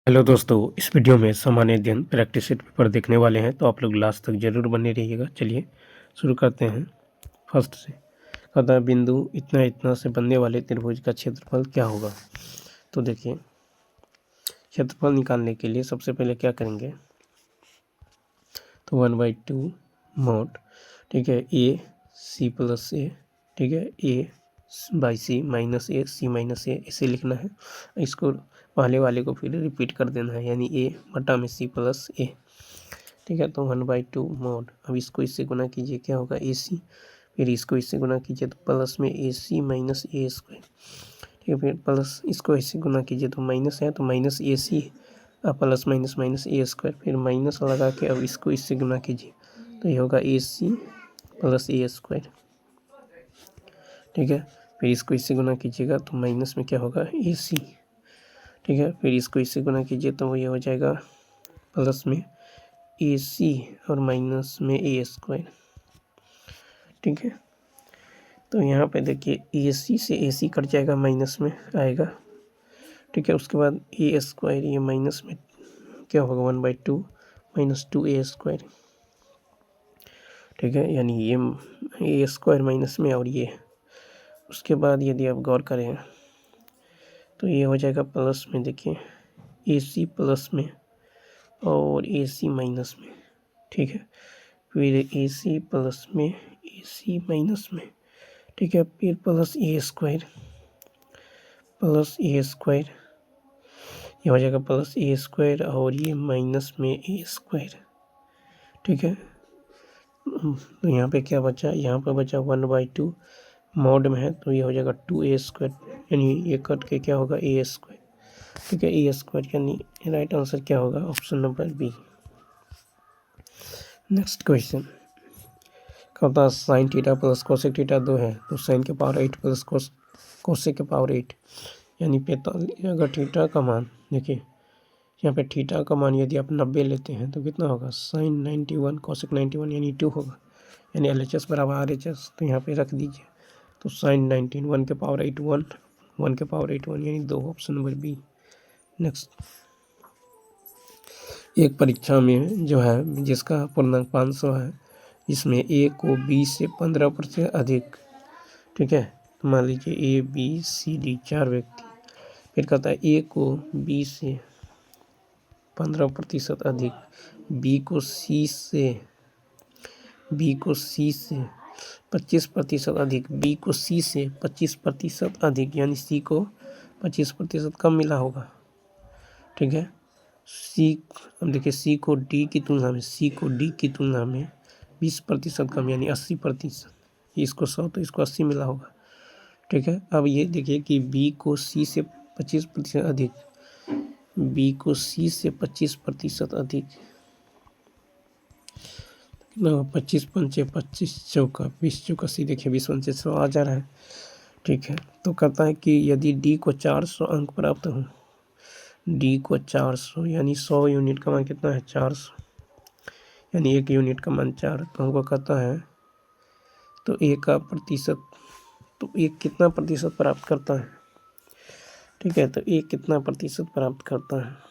Hello दोस्तों, इस video में सामान्य अध्ययन प्रैक्टिस सेट पेपर देखने वाले हैं, तो आप लोग लास्ट तक जरूर बने रहिएगा। चलिए शुरू करते हैं फर्स्ट से। कहता है बिंदु इतना इतना से बनने वाले त्रिभुज का क्षेत्रफल क्या होगा। तो देखिए, क्षेत्रफल निकालने के लिए सबसे पहले क्या करेंगे, तो 1/2 मॉड, ठीक है, ए सी प्लस ए, ठीक है, A by C minus A C minus A, इसे लिखना है। इसको पहले वाले को फिर रिपीट कर देना है, यानी ए बटा में सी प्लस ए, ठीक है। तो 1/2 मॉड, अब इसको इससे गुना कीजिए, क्या होगा ए सी, फिर इसको इससे गुना कीजिए तो प्लस में ए सी माइनस ए स्क्वायर, ठीक है, फिर प्लस इसको इससे गुना कीजिए तो माइनस है तो माइनस ए सी, अब प्लस माइनस माइनस ए स्क्वायर, फिर माइनस लगा के अब इसको इससे गुना कीजिए तो ये होगा ए सी प्लस ए स्क्वायर, ठीक है। फिर इसको इससे गुना कीजिएगा तो माइनस में क्या होगा ए सी, ठीक है। फिर इसको इससे गुना कीजिए तो ये हो जाएगा प्लस में ए सी और माइनस में ए स्क्वायर, ठीक है। तो यहाँ पे देखिए ए सी से ए सी कट जाएगा, माइनस में आएगा, ठीक है। उसके बाद ए स्क्वायर, ये माइनस में क्या होगा 1/2 माइनस 2 ए स्क्वायर, ठीक है, यानी ये ए स्क्वायर माइनस में और ये। उसके बाद यदि आप गौर करें तो ये हो जाएगा प्लस में, देखिए ए सी प्लस में और ए सी माइनस में, ठीक है। फिर ए सी प्लस में ए सी माइनस में, ठीक है, फिर प्लस ए स्क्वायर ये हो जाएगा प्लस ए स्क्वायर और ये माइनस में ए स्क्वायर, ठीक है। तो यहाँ पे क्या बचा, यहाँ पे बचा 1/2 मॉड में है तो ये हो जाएगा 2a स्क्वायर, यानी ये कट के क्या होगा ए स्क्वायर, ठीक है, ए स्क्वायर, यानी राइट आंसर क्या होगा option number B. Next question, कहता sine theta plus cosec theta 2 है तो साइन के पावर 8 प्लस कोसेक के पावर 8 यानी 45। अगर थीटा का मान देखिए, यहाँ पे थीटा का मान यदि आप 90 लेते हैं तो कितना होगा साइन 91 कोसेक 91 यानी 2 होगा, यानी LHS बराबर RHS, तो यहाँ पे रख दीजिए। तो साइन 19 1 के पावर 8 1 के पावर 8 1 यानी 2, ऑप्शन नंबर बी। नेक्स्ट, एक परीक्षा में जो है जिसका पूर्णांक 500 है, इसमें ए को बी से 15% अधिक, ठीक है, तो मान लीजिए ए बी सी डी 4 व्यक्ति, फिर कहता है ए को बी से 15% अधिक, बी को सी से 25% अधिक, बी को सी से 25% अधिक, यानी सी को 25% कम मिला होगा, ठीक है। सी, अब देखिए सी को डी की तुलना में 20% कम, यानी 80%, इसको 100 तो इसको 80 मिला होगा, ठीक है। अब ये देखिए कि बी को सी से 25% अधिक, बी को सी से 25% अधिक, 25 पंचे 25 चौका 20 चौका सी, देखिए 20 पंचे 100 आ जा रहा है, ठीक है। तो कहता है कि यदि डी को 400 अंक प्राप्त हो, डी को 400 यानी 100 यूनिट का मान कितना है 400, यानी 1 यूनिट का मान 4, तो हमको कहता है तो ए का प्रतिशत, तो ए कितना प्रतिशत प्राप्त करता है, ठीक है। तो ए कितना प्रतिशत प्राप्त करता है,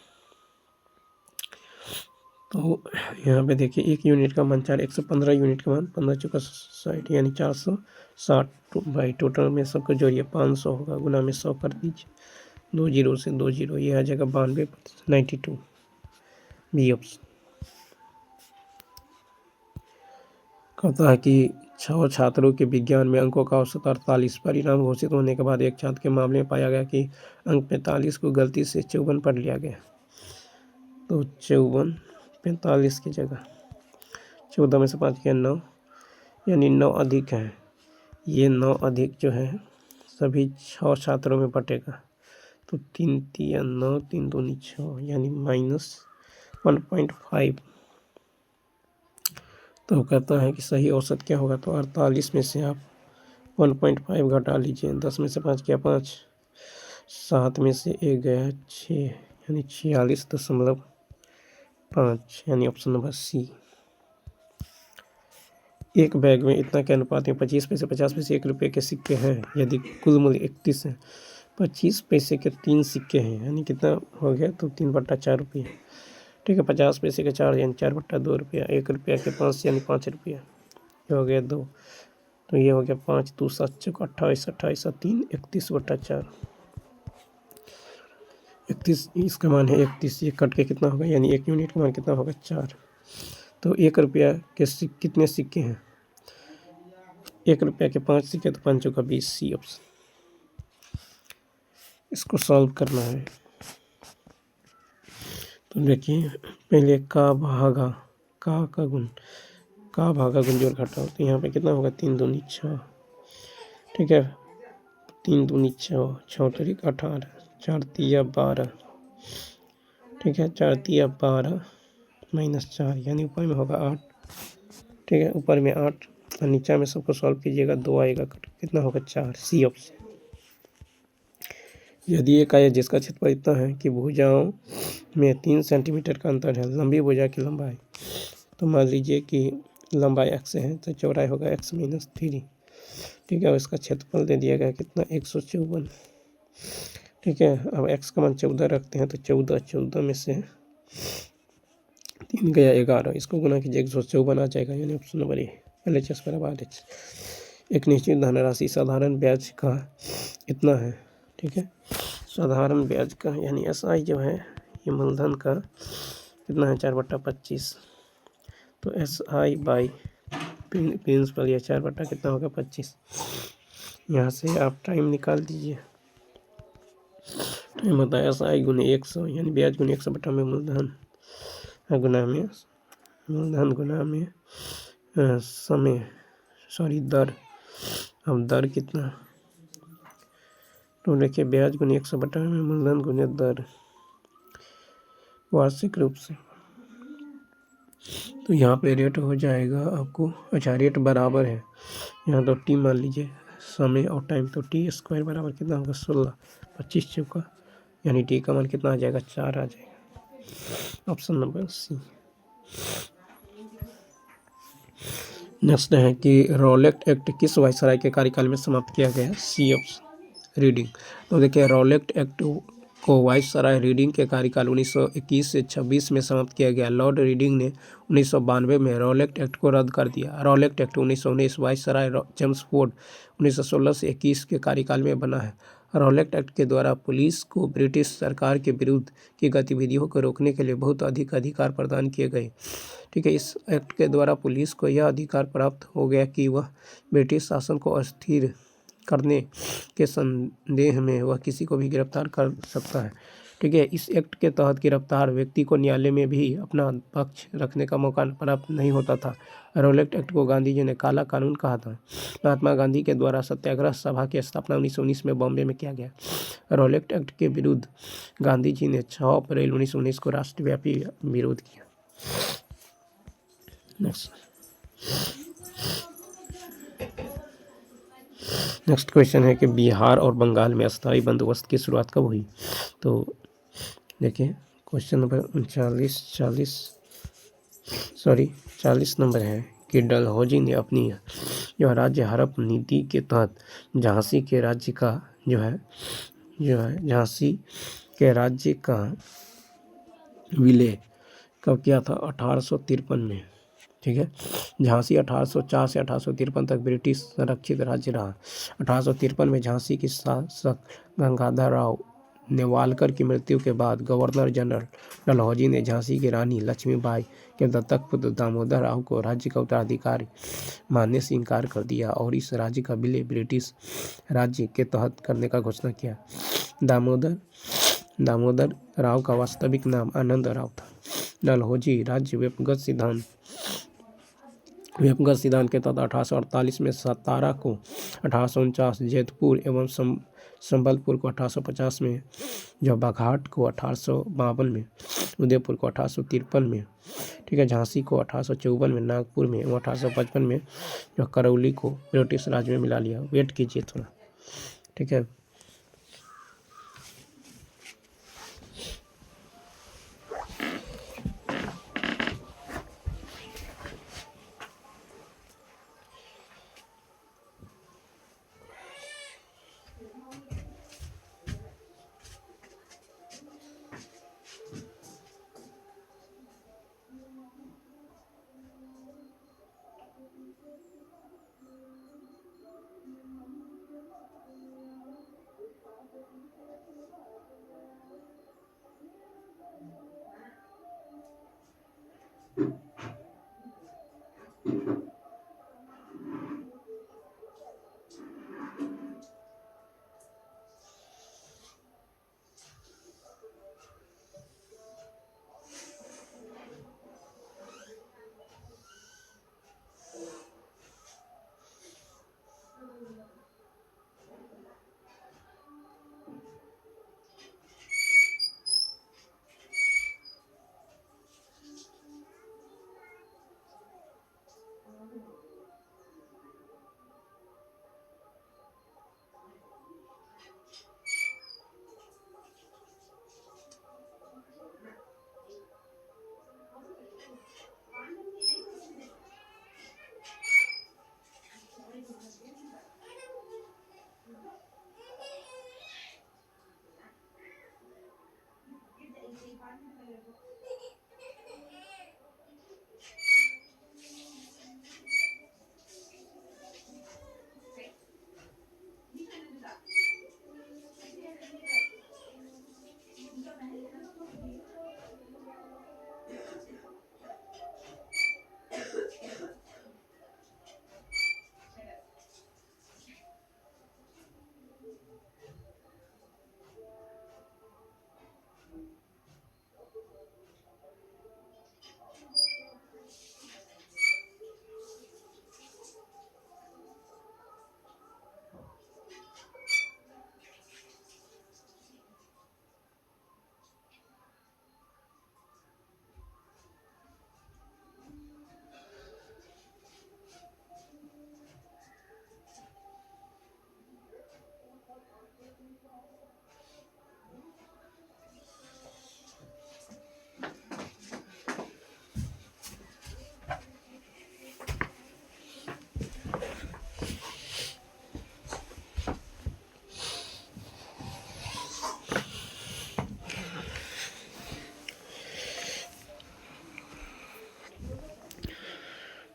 तो यहाँ पे देखिए 1 यूनिट का मान 4, 115 यूनिट का मान 15 चौका 60, यानी 460 भाई टोटल में सबको जोड़िए 500 होगा, गुना में 100 कर दीजिए, 2 जीरो से 2 जीरो, ये आ जाएगा 92%, 92 बी ऑप्शन। कहता है कि 6 छात्रों के विज्ञान में अंकों का औसत 48, परिणाम घोषित होने के बाद एक छात्र के मामले में पाया गया कि अंक 45 को गलती से 54 पर लिया गया, तो 54 45 की जगह 14 में से 5 गया 9, यानी 9 अधिक है, ये 9 अधिक जो है सभी 6 छात्रों में बटेगा, तो 3 तिया 9 3 दूनी 6, यानी -1.5। तो कहता है कि सही औसत क्या होगा, तो 48 में से आप 1.5 घटा लीजिए, 10 में से 5 गया 5, 7 में से 1 गया 6, यानी 46.5, यानी ऑप्शन नंबर सी। एक बैग में इतना के अनुपात में 25 पैसे 50 पैसे 1 रुपये के सिक्के हैं, यदि कुल मूल्य 31 है 25 पैसे के 3 सिक्के हैं, यानी कितना हो गया, तो 3/4 रुपये। ठीक है, 50 पैसे के 4 यानी 4/2 रुपया। 1 रुपया के 5 यानी 5 रुपया, ये हो गया 2, तो ये हो गया 5 2 7 चौक 28, 28 और 3 31/4। 31 इसका मान है 31, ये कट के कितना होगा, यानी 1 यूनिट का मान कितना होगा, 4। तो 1 रुपया के कितने सिक्के हैं, 1 रुपया के 5 सिक्के, तो 5 का 20, सी ऑप्शन। इसको सॉल्व करना है। तो देखिए पहले का भागा का गुण, का भागा गुण जोड़ घटाओ, तो यहाँ पे कितना होगा, 3 दूनी 6। ठीक है, 3 दूनी 6, 6 तरीक 18, 4 तिया 12। ठीक है, 4 तिया 12 -4, यानी ऊपर में होगा 8। ठीक है, ऊपर में 8 और नीचे में सबको सॉल्व कीजिएगा, 2 आएगा, कितना होगा, 4, सी ऑप्शन। यदि एक आयत जिसका क्षेत्रफल इतना है कि भुजाओं में 3 सेंटीमीटर का अंतर है, लंबी भुजा की लंबाई, तो मान लीजिए कि लंबाई x है, तो चौड़ाई होगा x - 3। ठीक है, और इसका क्षेत्रफल दे दिया गया कितना, 154। ठीक है, अब x का मान 14 रखते हैं, तो 14 में से 3 गया 11, इसको गुना कीजिए, 154 आ जाएगा, यानी ऑप्शन नंबर ए, LHS बराबर RHS। एक निश्चित धनराशि साधारण ब्याज का इतना है। ठीक है, साधारण ब्याज का यानी SI जो है, ये मूलधन का कितना है, 4/25। तो SI बाई प्रिंसिपल, या 4 बटा कितना होगा, 25। यहाँ से आप टाइम निकाल दीजिए। टाइम होता है SI गुने 100, यानी ब्याज गुने 100 बटा में मूलधन गुना में समय, सॉरी दर। अब दर कितना, तो देखिए ब्याज गुने 100 बटा में मूलधन गुने दर वार्षिक रूप से, तो यहाँ पे रेट हो जाएगा आपको, अच्छा रेट बराबर है, यहाँ तो टी मान लीजिए समय और टाइम, तो t² बराबर कितना होगा, 16, 25 चौका, यानी टी का मान कितना आ जाएगा, 4 आ जाएगा, ऑप्शन नंबर सी। नेक्स्ट है कि रॉलेट एक्ट किस वायसराय के कार्यकाल में समाप्त किया गया, सी ऑप्शन रीडिंग। तो देखिए रॉलेट एक्ट को वायसराय रीडिंग के कार्यकाल 1921 से 26 में समाप्त किया गया। लॉर्ड रीडिंग ने 1992 में रॉलेट एक्ट को रद्द कर दिया। रॉलेट एक्ट 1919 वायसराय चेम्सफोर्ड 1916 से 21 के कार्यकाल में बना है। रॉलेट एक्ट के द्वारा पुलिस को ब्रिटिश सरकार के विरुद्ध की गतिविधियों को रोकने के लिए बहुत अधिक अधिकार प्रदान किए गए। ठीक है, इस एक्ट के द्वारा पुलिस को यह अधिकार प्राप्त हो गया कि वह ब्रिटिश शासन को अस्थिर करने के संदेह में वह किसी को भी गिरफ्तार कर सकता है। ठीक है, इस एक्ट के तहत गिरफ्तार व्यक्ति को न्यायालय में भी अपना पक्ष रखने का मौका प्राप्त नहीं होता था। रॉलेट एक्ट को गांधी जी ने काला कानून कहा था। महात्मा गांधी के द्वारा सत्याग्रह सभा की स्थापना 1919 में बॉम्बे में किया गया। रॉलेट एक्ट के विरुद्ध गांधी जी ने 6 अप्रैल 1919 को राष्ट्रव्यापी विरोध किया। नेक्स्ट क्वेश्चन है कि बिहार और बंगाल में अस्थायी बंदोबस्त की शुरुआत कब हुई। तो देखिए क्वेश्चन नंबर 40 नंबर है कि डलहौजी ने अपनी जो राज्य हड़प नीति के तहत झांसी के राज्य का झांसी के राज्य का विलय कब किया था, 1853 में। ठीक है, झांसी 1804 से 1853 तक ब्रिटिश संरक्षित राज्य रहा। 1853 में झांसी के शासक गंगाधर राव नेवालकर की मृत्यु के बाद गवर्नर जनरल डलहौजी ने झांसी की रानी लक्ष्मीबाई के दत्तक पुत्र दामोदर राव को राज्य का उत्तराधिकारी मानने से इनकार कर दिया और इस राज्य का विलय ब्रिटिश राज्य के तहत करने का घोषणा किया। दामोदर राव का वास्तविक नाम आनंद राव था। डलहौजी राज्य व्यक्तिगत सिद्धांत के तहत 1848 में सतारा को, 1849 जैतपुर एवं संबलपुर को, 1850 में जो बाघाट को, 1852 में उदयपुर को, 1853 में ठीक है झांसी को, 1854 में नागपुर में एवं 1855 में जो करौली को ब्रिटिश राज में मिला लिया। वेट कीजिए थोड़ा। ठीक है,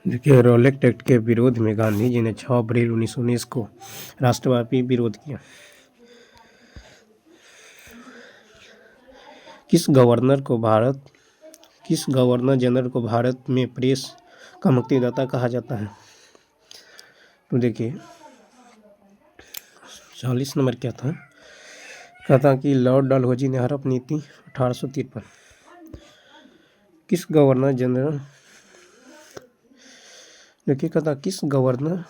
देखिए, रॉलेट एक्ट के विरोध में गांधी जी ने 6 अप्रैल 1919 को राष्ट्रव्यापी विरोध किया। किस गवर्नर जनरल को भारत में प्रेस का मुक्तिदाता कहा जाता है? तो देखिए 40 नंबर क्या था? कहता कि लॉर्ड डलहौजी ने हड़प नीति 1853। किस गवर्नर जनरल, देखिए कहता किस गवर्नर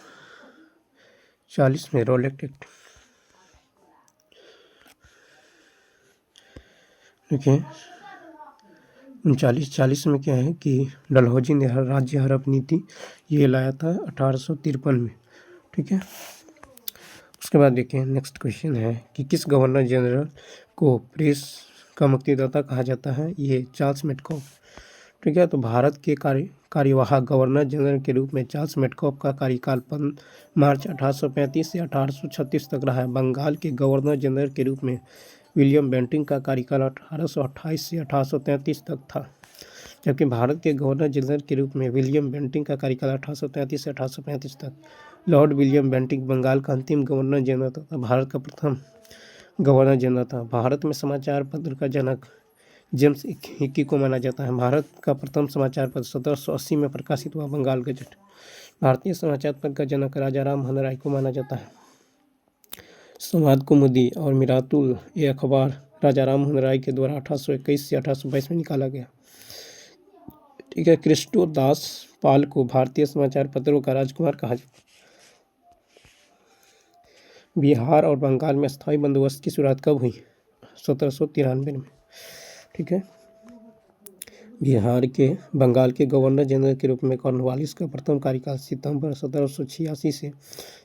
40 में रॉलेट एक्ट, देखिए 39 में क्या है कि डलहौजी ने राज्य हड़प नीति ये लाया था 1853 में। ठीक है, उसके बाद देखिए नेक्स्ट क्वेश्चन है कि किस गवर्नर जनरल को प्रेस का मुक्तिदाता कहा जाता है? ये चार्ल्स मेटकॉफ। ठीक है, तो भारत के कार्यवाहक गवर्नर जनरल के रूप में चार्ल्स मेटकॉफ का कार्यकाल मार्च 1835 से 1836 तक रहा है। बंगाल के गवर्नर जनरल के रूप में विलियम बेंटिंक का कार्यकाल 1828 से 1833 तक था, जबकि भारत के गवर्नर जनरल के रूप में विलियम बेंटिंक का कार्यकाल 1833 से 1835 तक। लॉर्ड विलियम बेंटिंक बंगाल का अंतिम गवर्नर जनरल तथा भारत का प्रथम गवर्नर जनरल था। भारत में समाचार पत्र का जनक जेम्स हिक्की को माना जाता है। भारत का प्रथम समाचार पत्र 1780 में प्रकाशित हुआ बंगाल गजट। भारतीय समाचार पत्र का जनक राजा राम मोहन राय को माना जाता है। संवाद कुमुदी और मिरातुल ये अखबार राजा राम मोहन राय के द्वारा 1821 से 1822 में निकाला गया। ठीक है, क्रिस्टो दास पाल को भारतीय समाचार पत्रों का राजकुमार कहा जाता है। बिहार और बंगाल में स्थायी बंदोबस्त की शुरुआत कब हुई? 1793 में। ठीक है, बिहार के बंगाल के गवर्नर जनरल के रूप में कॉर्नवालिस का प्रथम कार्यकाल सितंबर 1786 से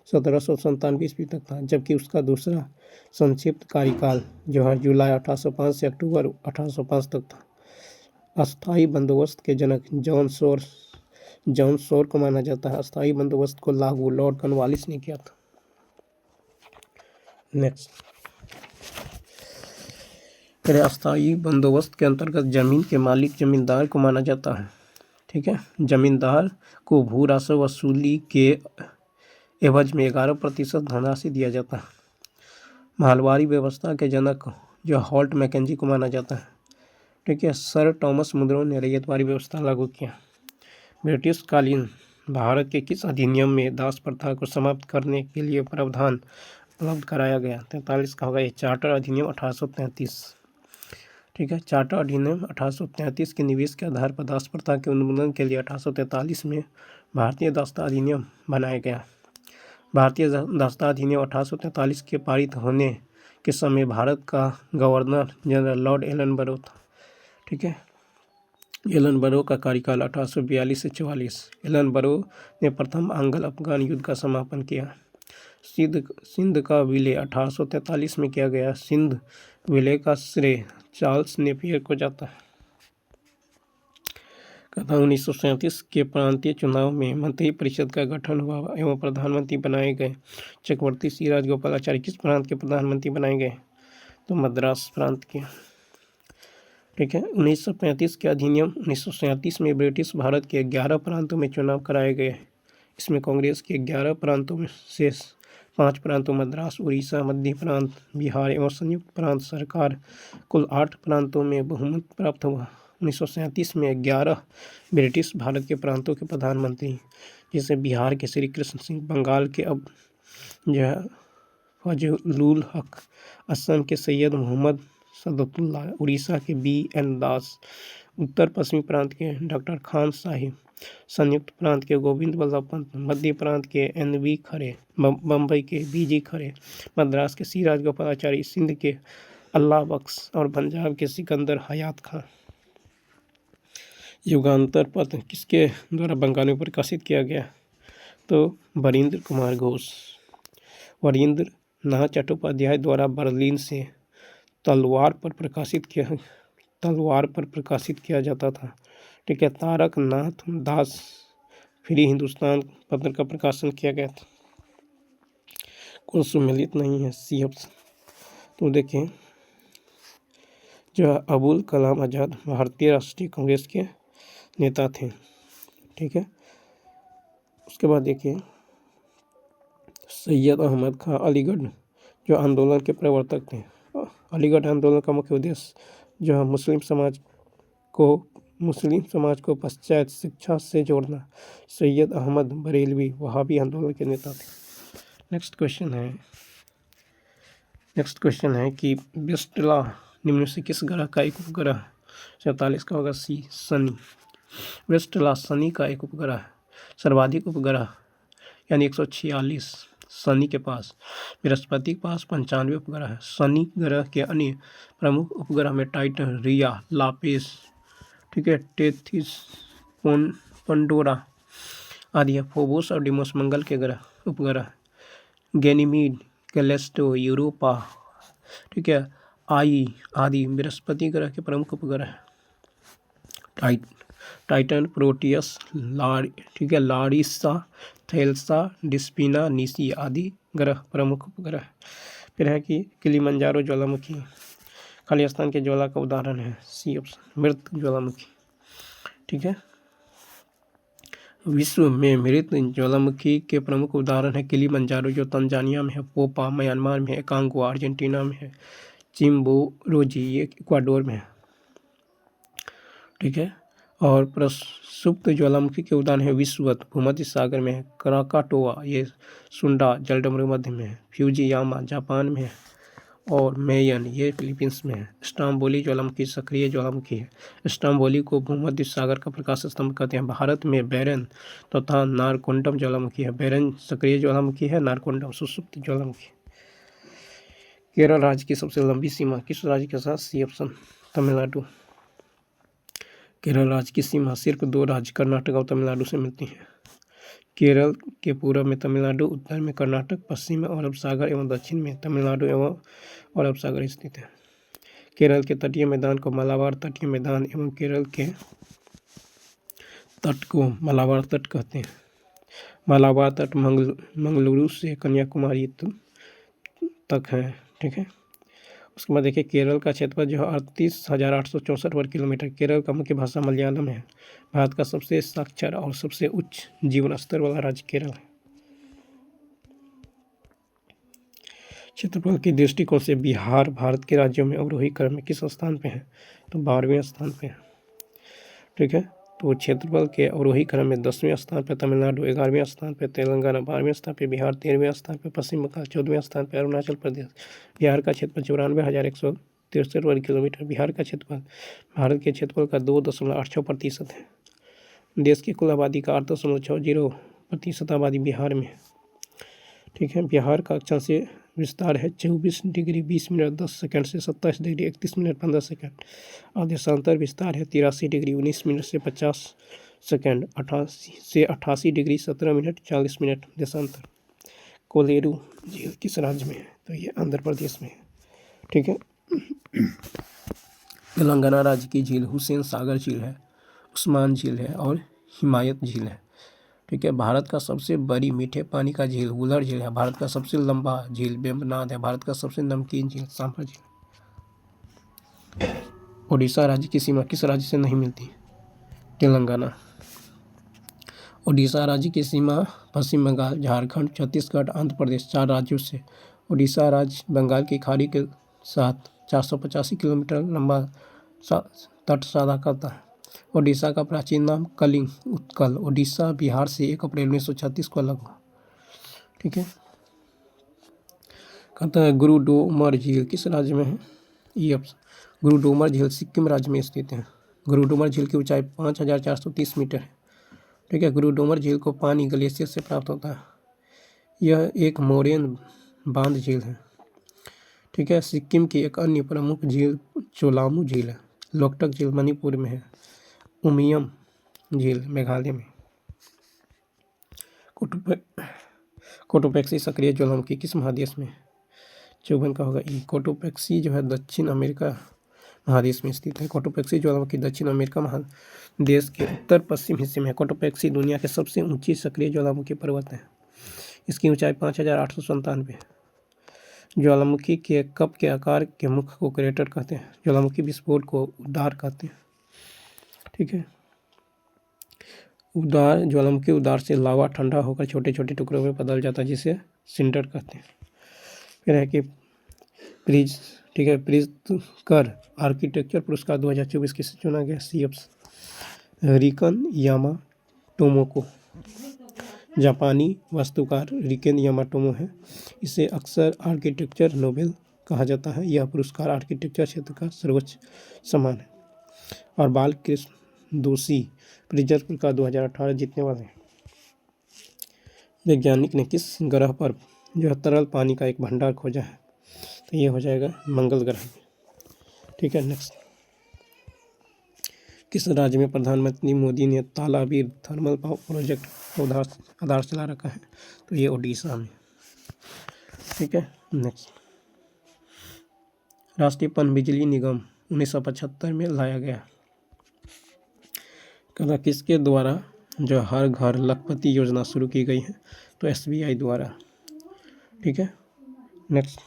1797 ईस्वी तक था, जबकि उसका दूसरा संक्षिप्त कार्यकाल जो है जुलाई 1805 से अक्टूबर 1805 तक था। अस्थायी बंदोबस्त के जनक जॉन शोर को माना जाता है। अस्थायी बंदोबस्त को लागू लॉर्ड कॉर्नवालिस ने किया था। नेक्स्ट, अस्थायी बंदोबस्त के अंतर्गत जमीन के मालिक जमींदार को माना जाता है। ठीक है, जमींदार को भू राजस्व वसूली के एवज में 11% धनराशि दिया जाता है। मालवाड़ी व्यवस्था के जनक जो हॉल्ट मैकेंजी को माना जाता है। ठीक है। सर टॉमस मुनरो ने रैयतवाड़ी व्यवस्था लागू किया। ब्रिटिश कालीन भारत के किस अधिनियम में दास प्रथा को समाप्त करने के लिए प्रावधान उपलब्ध कराया गया? 43 का होगा ये चार्टर अधिनियम 1833। ठीक है। चार्टर अधिनियम 1833 के निवेश के आधार पर दास प्रथा के उन्मूलन के लिए 1843 में भारतीय दासता अधिनियम बनाया गया। भारतीय दासता अधिनियम 1843 के पारित होने के समय भारत का गवर्नर जनरल लॉर्ड एलन बरो था। ठीक है। एलन बरो का कार्यकाल 1842 से 44। एलन बरो ने प्रथम आंग्ल अफगान युद्ध का समापन किया। सिंध का विलय 1843 में किया गया। सिंध विलय का श्रेय चार्ल्स नेपियर को जाता है। कथा 1937 के प्रांतीय चुनाव में मंत्री परिषद का गठन हुआ एवं प्रधानमंत्री बनाए गए चक्रवर्ती श्री राजगोपालाचारी किस प्रांत के प्रधानमंत्री बनाए गए? तो मद्रास प्रांत के। ठीक है। 1935 के अधिनियम 1937 में ब्रिटिश भारत के 11 प्रांतों में चुनाव कराए गए। इसमें कांग्रेस के 11 प्रांतों में से 5 प्रांतों मद्रास, उड़ीसा, मध्य प्रांत, बिहार एवं संयुक्त प्रांत सरकार कुल 8 प्रांतों में बहुमत प्राप्त हुआ। 1937 में 11 ब्रिटिश भारत के प्रांतों के प्रधानमंत्री, जैसे बिहार के श्री कृष्ण सिंह, बंगाल के अब जो है फजलुल हक, असम के सैयद मोहम्मद सदतुल्ला, उड़ीसा के BN दास, उत्तर पश्चिमी प्रांत के डॉक्टर खान साहिब, संयुक्त प्रांत के गोविंद वल्लभ पंत, मध्य प्रांत के NV खरे, बम्बई के BG खरे, मद्रास के श्री राजगोपालाचारी, सिंध के अल्लाह बख्श और पंजाब के सिकंदर हयात खां। युगांतर पत्र किसके द्वारा बंगाली में प्रकाशित किया गया? तो वरिंद्र कुमार घोष। वरिंद्र नाथ चट्टोपाध्याय द्वारा बर्लिन से तलवार पर प्रकाशित किया जाता था। ठीक है। तारक नाथ दास फ्री हिंदुस्तान पत्र का प्रकाशन किया गया था। कौन सुमेलित नहीं है? C option. तो देखिए, जो अबुल कलाम आज़ाद भारतीय राष्ट्रीय कांग्रेस के नेता थे। ठीक है। उसके बाद देखिए, सैयद अहमद खां अलीगढ़ जो आंदोलन के प्रवर्तक थे। अलीगढ़ आंदोलन का मुख्य उद्देश्य जो है मुस्लिम समाज को पाश्चात्य शिक्षा से जोड़ना। सैयद अहमद बरेलवी वहाबी आंदोलन के नेता थे। नेक्स्ट क्वेश्चन है कि बिस्टला निम्न से किस ग्रह का एक उपग्रह? 47 का होगा सी, शनि। बिस्टला शनि का एक उपग्रह है। सर्वाधिक उपग्रह यानी 146 शनि के पास। बृहस्पति के पास 95 उपग्रह है। शनि ग्रह के अन्य प्रमुख उपग्रह में टाइटन, रिया, लापिस, ठीक है, टेथिस, पंडोरा आदि है। फोबोस और डिमोस मंगल के उपग्रह। गैनीमीड, कैलेस्टो, यूरोपा, ठीक है, आई आदि बृहस्पति ग्रह के प्रमुख उपग्रह है। टाइटन, प्रोटियस, ठीक है, लारिसा, थेल्सा, डिस्पिना, निसी आदि ग्रह प्रमुख उपग्रह। फिर है कि किलिमंजारो ज्वालामुखी खाली स्थान के ज्वाला का उदाहरण है। सी ऑप्शन, मृत ज्वालामुखी। ठीक है। विश्व में मृत ज्वालामुखी के प्रमुख उदाहरण है किलिमंजारो जो तंजानिया में है, पोपा म्यांमार में है, कांगो अर्जेंटीना में है, चिम्बोरोजी ये इक्वाडोर में है। ठीक है। और प्रसुप्त ज्वालामुखी के उदाहरण है विश्ववत भूमध्य सागर में है, कराकाटोआ ये सुंडा जलडमरू मध्य में है, फ्यूजियामा जापान में है, और मेयन ये फिलीपींस में है। स्ट्रोम्बोली ज्वालामुखी सक्रिय ज्वालामुखी है। स्ट्रोम्बोली को भूमध्य सागर का प्रकाश स्तंभ कहते हैं। भारत में बैरन तथा नारकोंडम ज्वालामुखी है। बैरन सक्रिय ज्वालामुखी है, नारकोंडम सुसुप्त ज्वालामुखी। केरल राज्य की सबसे लंबी सीमा किस राज्य के साथ? C option, Tamil Nadu. केरल राज्य की सीमा सिर्फ 2 राज्य कर्नाटक और तमिलनाडु से मिलती है। केरल के पूर्व में तमिलनाडु, उत्तर में कर्नाटक, पश्चिम में अरब सागर एवं दक्षिण में तमिलनाडु एवं अरब सागर स्थित है। केरल के तटीय मैदान को मलाबार तटीय मैदान एवं केरल के तट को मलाबार तट कहते हैं। मलाबार तट मंगलुरु से कन्याकुमारी तक है। ठीक है। उसके बाद देखिए, केरल का क्षेत्रफल जो है 38,864 वर्ग किलोमीटर। केरल का मुख्य भाषा मलयालम है। भारत का सबसे साक्षर और सबसे उच्च जीवन स्तर वाला राज्य केरल है। क्षेत्रफल के दृष्टिकोण से बिहार भारत के राज्यों में अवरोही क्रम में किस स्थान पे है? तो 12वें स्थान पे है। ठीक है, तो क्षेत्रफल के अवरोही क्रम में 10वें स्थान पर तमिलनाडु, 11वें स्थान पर तेलंगाना, 12वें स्थान पर बिहार, 13वें स्थान पर पश्चिम बंगाल, 14वें स्थान पर अरुणाचल प्रदेश। बिहार का क्षेत्रफल 94,163 वर्ग किलोमीटर। बिहार का क्षेत्रफल भारत के क्षेत्रफल का 2.86% है। देश की कुल आबादी का 8.60% आबादी बिहार में है। ठीक है, बिहार का अक्षांशीय विस्तार है 24 डिग्री 20 मिनट 10 सेकंड से 27 डिग्री 31 मिनट 15 सेकंड। और देशांतर विस्तार है 83 डिग्री 19 मिनट से 50 सेकंड 88 डिग्री 17 मिनट 40 मिनट देशांतर। कोलेरू झील किस राज्य में है? तो ये आंध्र प्रदेश में है। ठीक है, तेलंगाना राज्य की झील हुसैन सागर झील है, उस्मान झील है और हिमायत झील है। ठीक है, भारत का सबसे बड़ी मीठे पानी का झील वुलर झील है। भारत का सबसे लंबा झील वेम्बनाड है। भारत का सबसे नमकीन झील सांभर झील। ओडिशा राज्य की सीमा किस राज्य से नहीं मिलती? तेलंगाना। ओडिशा राज्य की सीमा पश्चिम बंगाल, झारखंड, छत्तीसगढ़, आंध्र प्रदेश 4 राज्यों से। ओडिशा राज्य बंगाल की खाड़ी के साथ 485 किलोमीटर लंबा तट साझा करता है। ओडिशा का प्राचीन नाम कलिंग उत्कल। ओडिशा बिहार से 1 अप्रैल 1936 को अलग हुआ। ठीक है, कहता है गुरुडोमर झील किस राज्य में है? ये गुरुडोमर झील सिक्किम राज्य में स्थित है। गुरुडोमर झील की ऊंचाई 5,430 मीटर है। ठीक है, गुरुडोमर झील को पानी ग्लेशियर से प्राप्त होता है। यह एक मोरेन बांध झील है। ठीक है, सिक्किम की एक अन्य प्रमुख झील चोलामू झील है। लोकटक झील मणिपुर में है। उमियम झील मेघालय में। कोटोपैक्सी सक्रिय ज्वालामुखी किस महादेश में? 54 का होगा ई। कोटोपैक्सी जो है दक्षिण अमेरिका महादेश में स्थित है। कोटोपैक्सी ज्वालामुखी दक्षिण अमेरिका महादेश के उत्तर पश्चिम हिस्से में है। कोटोपैक्सी दुनिया के सबसे ऊंची सक्रिय ज्वालामुखी पर्वत है। इसकी ऊंचाई 5,897 है। ज्वालामुखी के कप के आकार के मुख को क्रेटर कहते हैं। ज्वालामुखी विस्फोट को उद्गार कहते हैं। ठीक है, उद्गार ज्वालामुखी उद्गार से लावा ठंडा होकर छोटे छोटे टुकड़ों में बदल जाता है, जिसे सिंटर कहते हैं। फिर है कि प्रिज, ठीक है, प्रिज्कर आर्किटेक्चर पुरस्कार 2024 किसे चुना गया? CF रिकन यामाटोमो। जापानी वास्तुकार रिकेन यामाटोमो है। इसे अक्सर आर्किटेक्चर नोबेल कहा जाता है। यह पुरस्कार आर्किटेक्चर क्षेत्र का सर्वोच्च सम्मान है। और बालकृष्ण दोषी प्रिजर पुरस्कार 2018 जीतने वाले हैं। वैज्ञानिक ने किस ग्रह पर जो है तरल पानी का एक भंडार खोजा है? तो ये हो जाएगा मंगल ग्रह में। ठीक है, नेक्स्ट, किस राज्य में प्रधानमंत्री मोदी ने तालाबीर थर्मल पावर प्रोजेक्ट का आधारशिला रखा है? तो ये ओडिशा में। ठीक है, नेक्स्ट, राष्ट्रीय पनबिजली निगम 1975 में लाया गया। कहना किसके द्वारा जो हर घर लखपति योजना शुरू की गई है? तो SBI द्वारा। ठीक है, नेक्स्ट,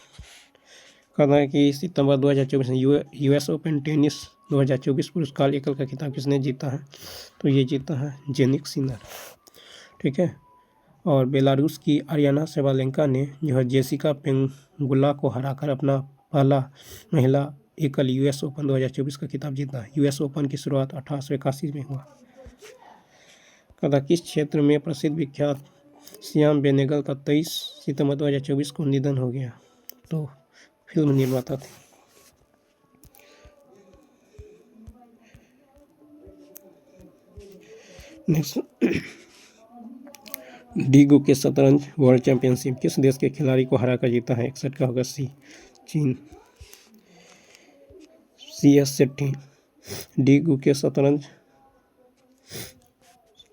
कहना है कि सितंबर 2024 में US ओपन टेनिस 2024 पुरस्कार एकल का खिताब किसने जीता है? तो ये जीता है जेनिक सिनर। ठीक है, और बेलारूस की आरियाना सेबालेंका ने जो है जेसिका पेंगुला को हराकर अपना पहला महिला एकल US ओपन 2024 का खिताब जीता है। US ओपन की शुरुआत 1881 में हुआ। कहता किस क्षेत्र में प्रसिद्ध विख्यात श्याम बेनेगल का 23 सितंबर 2024 को निधन हो गया? तो फिल्म निर्माता थे। नेक्स्ट, डीगू के शतरंज वर्ल्ड चैंपियनशिप किस देश के खिलाड़ी को हराकर जीता है? 61 का होगा सी, चीन। CS शेट्टी डीगू के शतरंज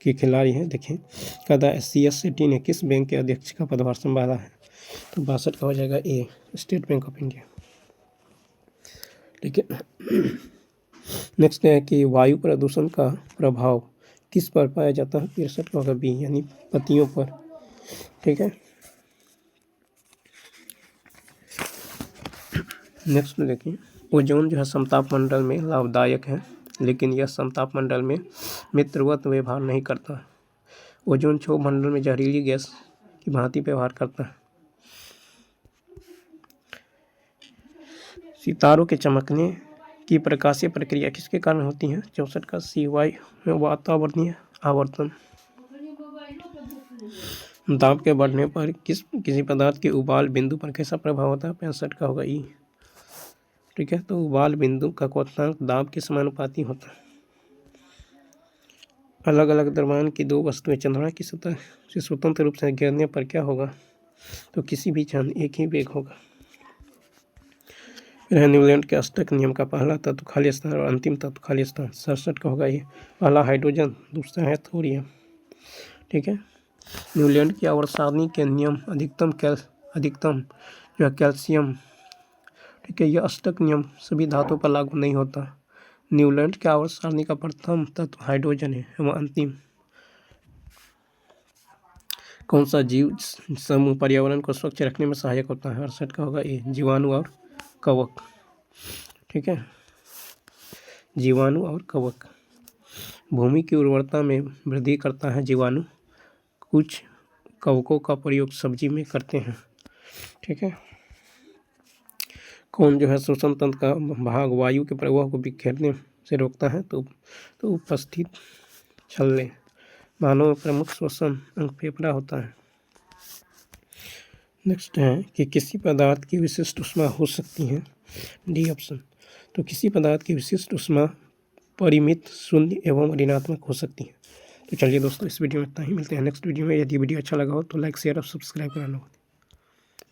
के खिलाड़ी हैं। देखिए, कहता है CS शेट्टी ने किस बैंक के अध्यक्ष का पदभार संभाला है? तो 62 का हो जाएगा ए, स्टेट बैंक ऑफ इंडिया। ठीक है, नेक्स्ट है कि वायु प्रदूषण का प्रभाव किस पर पाया जाता है? 63 का होगा बी, यानी पत्तियों पर। ठीक है, नेक्स्ट देखिए, ओजोन जो है समताप मंडल में लाभदायक है, लेकिन यह समताप मंडल में मित्रवत व्यवहार नहीं करता। ओजोन क्षोभ मंडल में जहरीली गैस की भांति व्यवहार करता है। सितारों के चमकने की प्रकाशीय प्रक्रिया किसके कारण होती है? 64 का सी वातावरणीय आवर्तन। दाब के बढ़ने पर किसी पदार्थ के उबाल बिंदु पर कैसा प्रभाव होता है? 65 का होगा ई। ठीक है, तो उबाल बिंदु का क्वथनांक दाब के समानुपाती होता है। अलग अलग द्रव्यमान की दो वस्तुएं चंद्रमा की सतह से स्वतंत्र रूप से गिरने पर क्या होगा? तो किसी भी क्षण एक ही वेग होगा। फिर है न्यूलैंड के अष्टक नियम का पहला तत्व खाली स्थान और अंतिम तत्व खाली स्थान। 67 का होगा ये। पहला हाइड्रोजन, दूसरा है थोरियम। ठीक है, न्यूलैंड की आवर्त सारणी के नियम अधिकतम जो है कैल्शियम। ठीक है, यह अष्टक नियम सभी धातुओं पर लागू नहीं होता। न्यूलैंड की आवर्त सारणी का प्रथम तत्व हाइड्रोजन है एवं अंतिम। कौन सा जीव समूह पर्यावरण को स्वच्छ रखने में सहायक होता है? 68 का होगा ये। जीवाणु और कवक। ठीक है, जीवाणु और कवक। भूमि की उर्वरता में वृद्धि करता है जीवाणु। कुछ कवकों का प्रयोग सब्जी में करते हैं। ठीक है, कौन जो है श्वसन तंत्र का भाग वायु के प्रवाह को बिखेरने से रोकता है? तो उपस्थित छल्ले। मानव में प्रमुख श्वसन अंग फेफड़ा होता है। नेक्स्ट है कि किसी पदार्थ की विशिष्ट ऊष्मा हो सकती है? D option. तो किसी पदार्थ की विशिष्ट ऊष्मा परिमित, शून्य एवं ऋणात्मक हो सकती है। तो चलिए दोस्तों, इस वीडियो में इतना ही। मिलते हैं नेक्स्ट वीडियो में। यदि वीडियो अच्छा लगा हो तो लाइक शेयर और सब्सक्राइब करना।